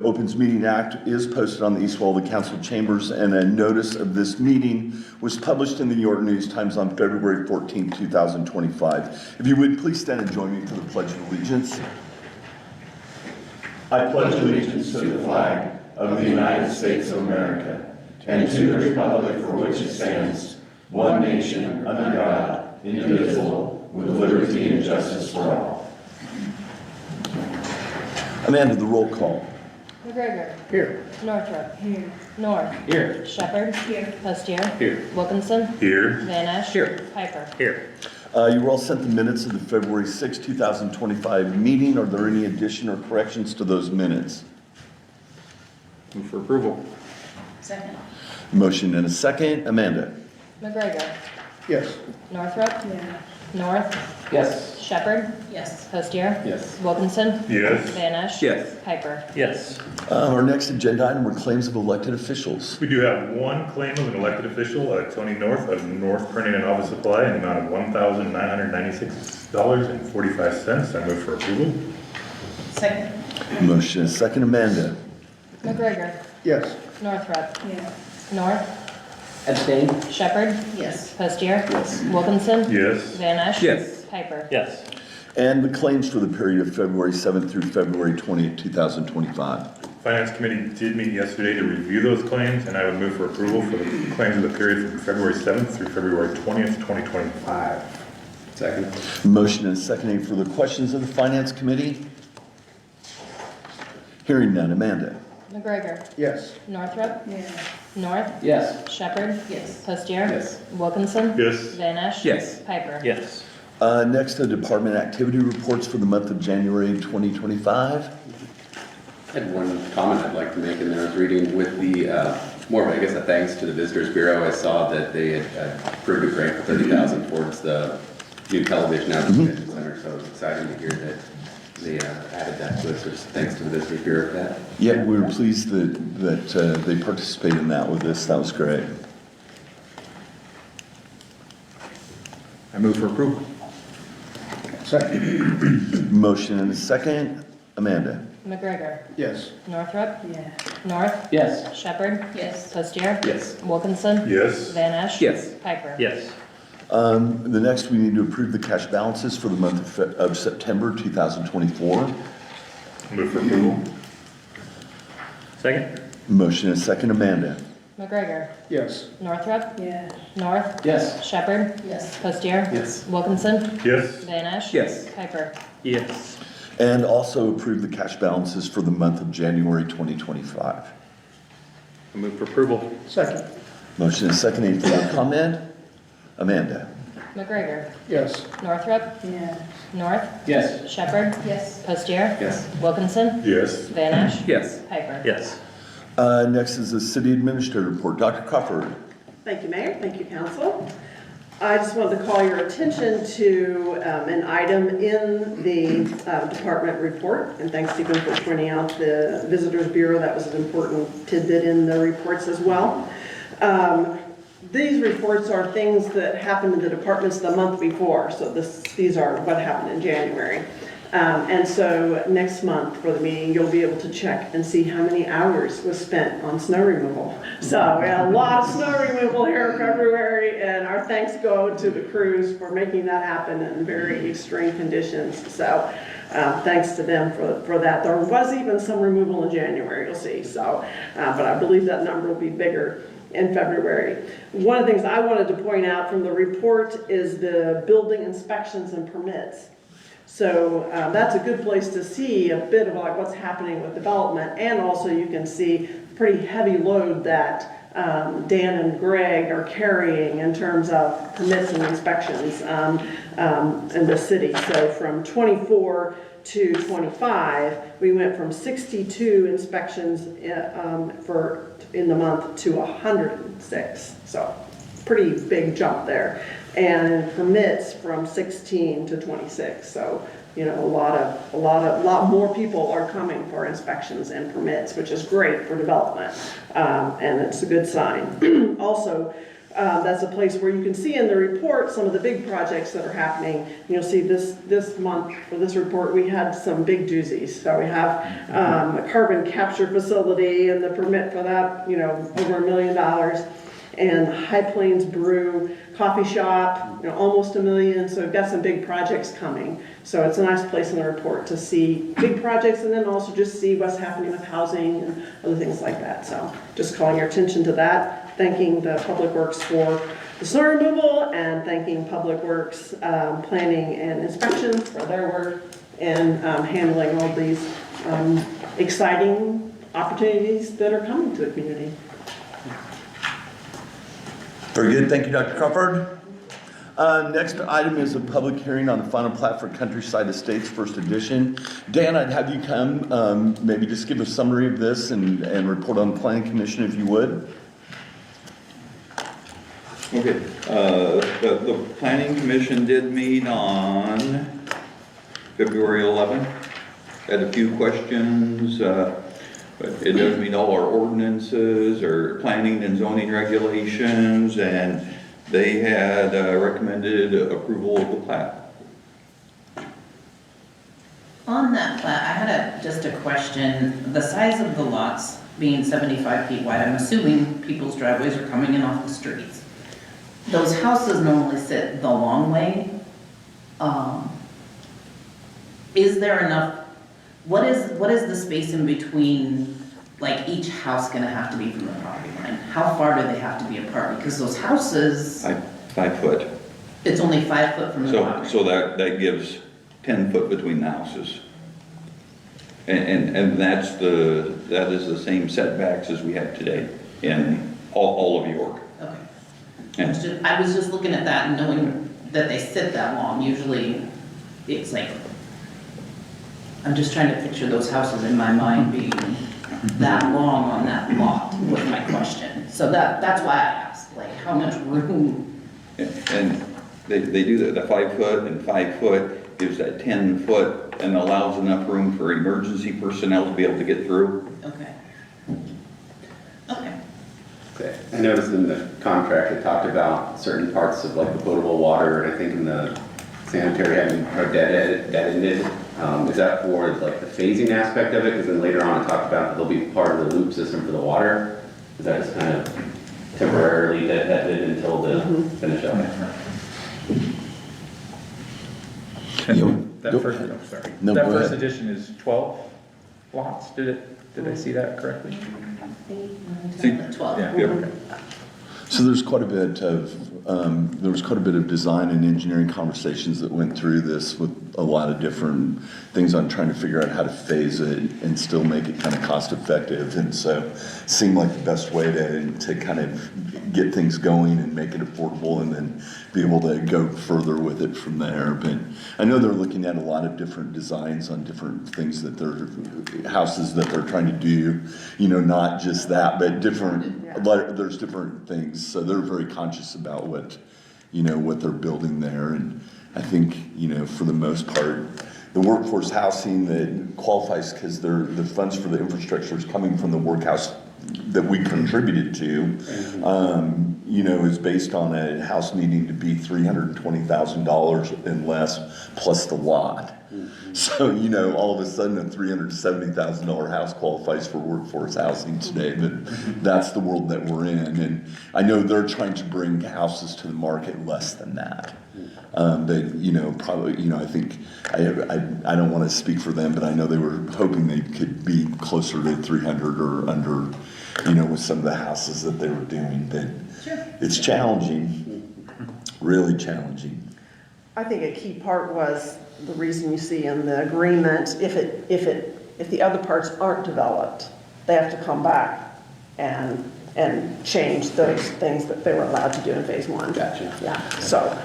Opens Meeting Act is posted on the east wall of the council chambers, and a notice of this meeting was published in the New York News Times on February 14, 2025. If you would, please stand and join me for the Pledge of Allegiance. I pledge allegiance to the flag of the United States of America and to the republic for which it stands, one nation, under God, indivisible, with liberty and justice for all. Amanda, the roll call. McGregor. Here. Northrup. Here. North. Here. Shepherd. Here. Postier. Here. Wilkinson. Here. Van Esch. Here. Piper. Here. You were all sent the minutes of the February 6, 2025 meeting. Are there any addition or corrections to those minutes? Move for approval. Second. Motion and a second. Amanda? McGregor. Yes. Northrup. Yeah. North. Yes. Shepherd. Yes. Postier. Yes. Wilkinson. Yes. Van Esch. Yes. Piper. Yes. Our next agenda item are claims of elected officials. We do have one claim of an elected official, Tony North of North Printing and Office Supply, in the amount of $1,996.45. I move for approval. Second. Motion and a second. Amanda? McGregor. Yes. Northrup. Yeah. North. Abstain. Shepherd. Yes. Postier. Yes. Wilkinson. Yes. Van Esch. Yes. Piper. Yes. And the claims for the period of February 7th through February 20th, 2025. Finance Committee did meet yesterday to review those claims, and I would move for approval for the claims of the period from February 7th through February 20th, 2025. Second. Motion and a second. Any further questions of the Finance Committee? Hearing none. Amanda? McGregor. Yes. Northrup. Yeah. North. Yes. Shepherd. Yes. Postier. Yes. Wilkinson. Yes. Van Esch. Yes. Piper. Yes. Next, the department activity reports for the month of January 2025. I had one comment I'd like to make, and I was reading with the, more of, I guess, a thanks to the Visitors Bureau. I saw that they had approved a grant for $30,000 towards the new television out at the Convention Center, so it was exciting to hear that they added that to us. So just thanks to the Visitors Bureau for that. Yeah, we were pleased that they participated in that with us. That was great. I move for approval. Second. Motion and a second. Amanda? McGregor. Yes. Northrup. Yeah. North. Yes. Shepherd. Yes. Postier. Yes. Wilkinson. Yes. Van Esch. Yes. Piper. Yes. The next, we need to approve the cash balances for the month of September 2024. Move for approval. Second. Motion and a second. Amanda? McGregor. Yes. Northrup. Yeah. North. Yes. Shepherd. Yes. Postier. Yes. Wilkinson. Yes. Van Esch. Yes. Piper. Yes. And also approve the cash balances for the month of January 2025. I move for approval. Second. Motion and a second. Any further comment? Amanda? McGregor. Yes. Northrup. Yeah. North. Yes. Shepherd. Yes. Postier. Yes. Wilkinson. Yes. Van Esch. Yes. Piper. Yes. Next is the city administrator report. Dr. Crawford? Thank you, Mayor. Thank you, Council. I just wanted to call your attention to an item in the department report, and thanks, Stephen, for pointing out the Visitors Bureau. That was an important tidbit in the reports as well. These reports are things that happened in the departments the month before, so these are what happened in January. And so next month for the meeting, you'll be able to check and see how many hours was spent on snow removal. So we had a lot of snow removal here in February, and our thanks go to the crews for making that happen in very extreme conditions. So thanks to them for that. There was even some removal in January, you'll see. So, but I believe that number will be bigger in February. One of the things I wanted to point out from the report is the building inspections and permits. So that's a good place to see a bit of like what's happening with development, and also you can see pretty heavy load that Dan and Greg are carrying in terms of permits and inspections in the city. So from 24 to 25, we went from 62 inspections in the month to 106. So pretty big jump there. And permits from 16 to 26. So, you know, a lot more people are coming for inspections and permits, which is great for development, and it's a good sign. Also, That's a place where you can see in the report some of the big projects that are happening. You'll see this month, for this report, we had some big doozies. So we have a carbon capture facility and the permit for that, you know, over $1 million. And High Plains Brew coffee shop, you know, almost $1 million. So we've got some big projects coming. So it's a nice place in the report to see big projects and then also just see what's happening with housing and other things like that. So just calling your attention to that, thanking the Public Works for the snow removal and thanking Public Works Planning and Inspection for their work and handling all these exciting opportunities that are coming to the community. Very good, thank you, Dr. Crawford. Next item is a public hearing on the final plat for Countryside Estates First Edition. Dan, I'd have you come, maybe just give a summary of this and report on the Planning Commission if you would. Okay, the Planning Commission did meet on February 11th. Had a few questions, but it does meet all our ordinances or planning and zoning regulations, and they had recommended approval of the plat. On that plat, I had just a question. The size of the lots being 75 feet wide, I'm assuming people's driveways are coming in off the streets. Those houses normally sit the long way. Is there enough, what is the space in between, like each house gonna have to be from the property line? How far do they have to be apart? Because those houses, 5 foot. it's only 5 foot from the property. So that gives 10 foot between the houses. And that is the same setbacks as we have today in all of York. Okay. And I was just looking at that and knowing that they sit that long, usually it's like, I'm just trying to picture those houses in my mind being that long on that lot was my question. So that's why I asked, like, how much room? And they do that, the 5 foot and 5 foot gives that 10 foot and allows enough room for emergency personnel to be able to get through. Okay. Okay. Okay, I noticed in the contract, it talked about certain parts of like the potable water, and I think in the sanitary having are dead-ended. Is that for like the phasing aspect of it? Because then later on it talked about that they'll be part of the loop system for the water. Is that just kind of temporarily dead-ended until the finish up? That first, oh, sorry. No, That go first ahead. edition is 12 lots, did I see that correctly? 12. Yeah. Yep. So there's quite a bit of design and engineering conversations that went through this with a lot of different things on trying to figure out how to phase it and still make it kind of cost effective. And so it seemed like the best way to kind of get things going and make it affordable and then be able to go further with it from there. But I know they're looking at a lot of different designs on different things that they're, houses that they're trying to do, you know, not just that, but different, there's different things. So they're very conscious about what they're building there. And I think, for the most part, the workforce housing that qualifies because the funds for the infrastructure is coming from the workhouse that we contributed to, is based on a house needing to be $320,000 and less plus the lot. So, all of a sudden a $370,000 house qualifies for workforce housing today, but that's the world that we're in. And I know they're trying to bring houses to the market less than that. But, probably, I think, I don't want to speak for them, but I know they were hoping they could be closer to 300 or under, with some of the houses that they were doing. But it's challenging, really challenging. I think a key part was the reason you see in the agreement, if the other parts aren't developed, they have to come back and change those things that they were allowed to do in phase 1. Gotcha. Yeah, so,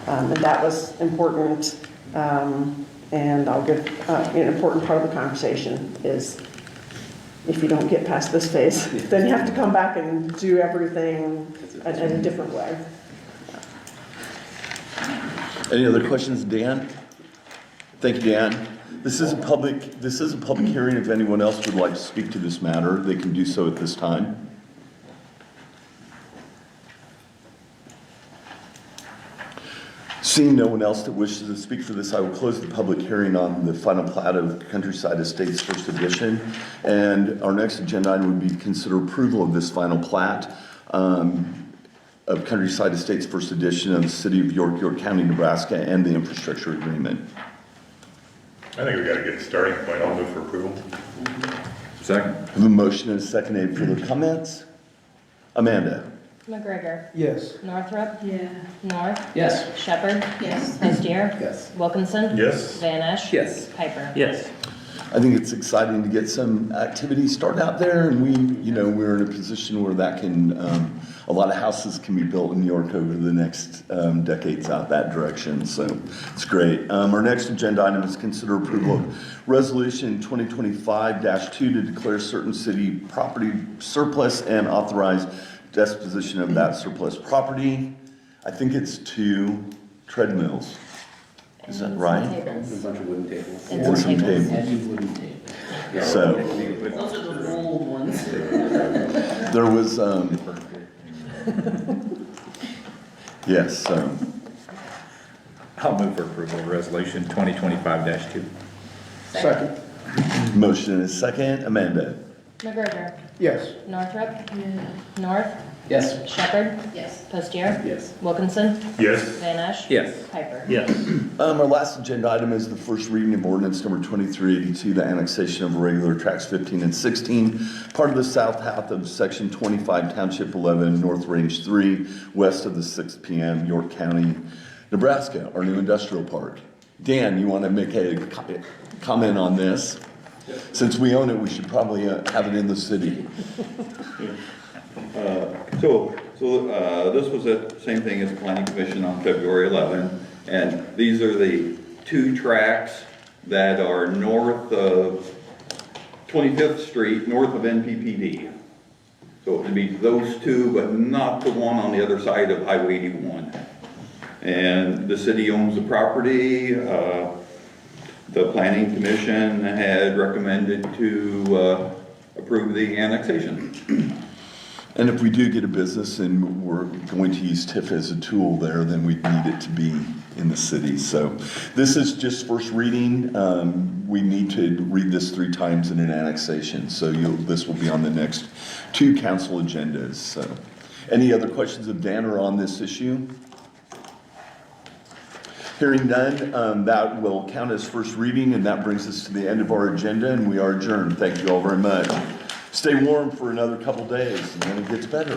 and that was important, and I'll give, an important part of the conversation is if you don't get past this phase, then you have to come back and do everything in a different way. Any other questions, Dan? Thank you, Dan. This is a public hearing. If anyone else would like to speak to this matter, they can do so at this time. Seeing no one else that wishes to speak for this, I will close the public hearing on the final plat of Countryside Estates First Edition. And our next agenda item would be consider approval of this final plat of Countryside Estates First Edition of the City of York, York County, Nebraska, and the infrastructure agreement. I think we got a good starting point. I'll move for approval. Second. I have a motion and a second. Any further comments? Amanda? McGregor. Yes. Northrup. Yeah. North. Yes. Shepherd. Yes. Postier. Yes. Wilkinson. Yes. Van Esch. Yes. Piper. Yes. I think it's exciting to get some activity started out there, and we're in a position where that can, a lot of houses can be built in New York over the next decades out that direction, so it's great. Our next agenda item is consider approval of Resolution 2025-2 to declare certain city property surplus and authorize disposition of that surplus property. I think it's 2 treadmills. Is that And right? some A tables. bunch of wooden tables. And And some some tables. tables. So Those are the old ones. there was, yes, I'll move for approval of resolution 2025-2. Second. motion and a second. Amanda? McGregor. Yes. Northrup. North. Yes. Shepherd. Yes. Postier. Yes. Wilkinson. Yes. Van Esch. Yes. Piper. Yes. Our last agenda item is the first reading of ordinance number 2382, the annexation of regular tracts 15 and 16, part of the south half of section 25, township 11, north range 3, west of the 6 p.m., York County, Nebraska, our new industrial park. Dan, you want to make a comment on this? Since we own it, we should probably have it in the city. This was the same thing as the Planning Commission on February 11, and these are the 2 tracks that are north of 25th Street, north of NPPD. So it would be those 2, but not the one on the other side of Highway 81. And the city owns the property. The Planning Commission had recommended to approve the annexation. And if we do get a business and we're going to use TIF as a tool there, then we need it to be in the city. So this is just first reading. We need to read this 3 times in an annexation. So this will be on the next 2 council agendas. So any other questions of Dan or on this issue? Hearing none, that will count as first reading, and that brings us to the end of our agenda, and we are adjourned. Thank you all very much. Stay warm for another couple days, and then it gets better.